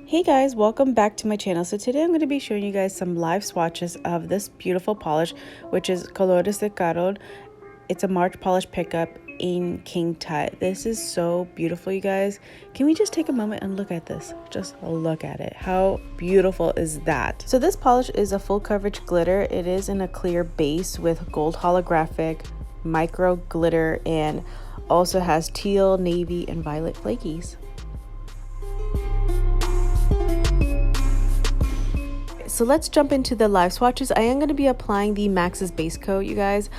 Hey guys, welcome back to my channel. So today I'm going to be showing you guys some live swatches of this beautiful polish, which is Colores de Carol. It's a March polish pickup in King Tut. This is so beautiful, you guys. Can we just take a moment and look at this? Just look at it. How beautiful is that? So this polish is a full coverage glitter. It is in a clear base with gold holographic, micro glitter, and also has teal, navy, and violet flakies. So let's jump into the live swatches. I am going to be applying the Max's base coat, you guys.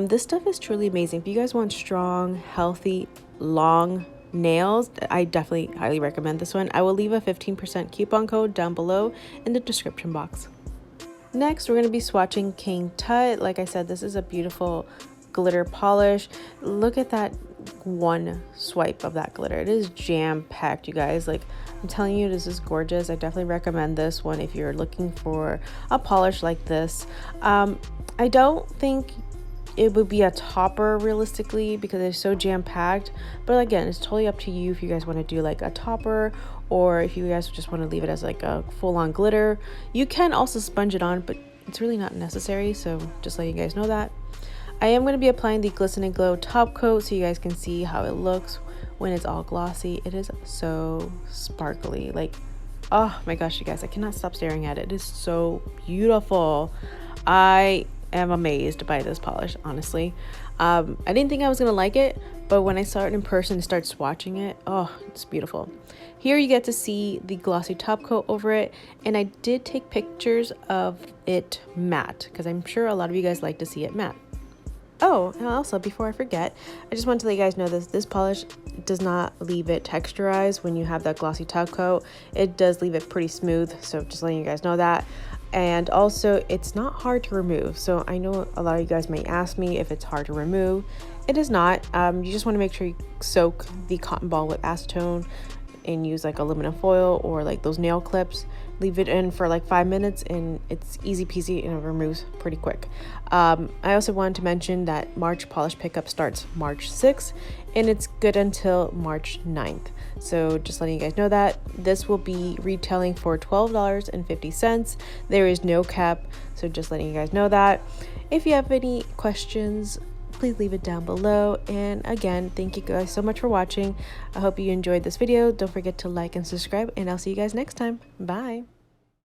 This stuff is truly amazing. If you guys want strong, healthy, long nails, I definitely highly recommend this one. I will leave a 15% coupon code down below in the description box. Next, we're going to be swatching King Tut. Like I said, this is a beautiful glitter polish. Look at that one swipe of that glitter. It is jam-packed, you guys. Like, I'm telling you, this is gorgeous. I definitely recommend this one if you're looking for a polish like this. I don't think it would be a topper realistically because it's so jam-packed, but again, it's totally up to you if you guys want to do like a topper, or if you guys just want to leave it as like a full-on glitter. You can also sponge it on, but it's really not necessary, so just letting you guys know that. I am going to be applying the Glistening Glow top coat so you guys can see how it looks when it's all glossy. It is so sparkly. Like, oh my gosh, you guys, I cannot stop staring at it. It is so beautiful. I am amazed by this polish, honestly. I didn't think I was going to like it, but when I saw it in person and started swatching it, oh, it's beautiful. Here you get to see the glossy top coat over it, and I did take pictures of it matte because I'm sure a lot of you guys like to see it matte. Oh, and also, before I forget, I just want to let you guys know this polish does not leave it texturized when you have that glossy top coat. It does leave it pretty smooth, so just letting you guys know that. And also, it's not hard to remove. So I know a lot of you guys may ask me if it's hard to remove. It is not. You just want to make sure you soak the cotton ball with acetone and use like aluminum foil or like those nail clips. Leave it in for like 5 minutes and it's easy peasy and it removes pretty quick. I also wanted to mention that March polish pickup starts March 6th and it's good until March 9th. So just letting you guys know that this will be retailing for $12.50. There is no cap, so just letting you guys know that. If you have any questions, please leave it down below. And again, thank you guys so much for watching. I hope you enjoyed this video. Don't forget to like and subscribe, and I'll see you guys next time. Bye.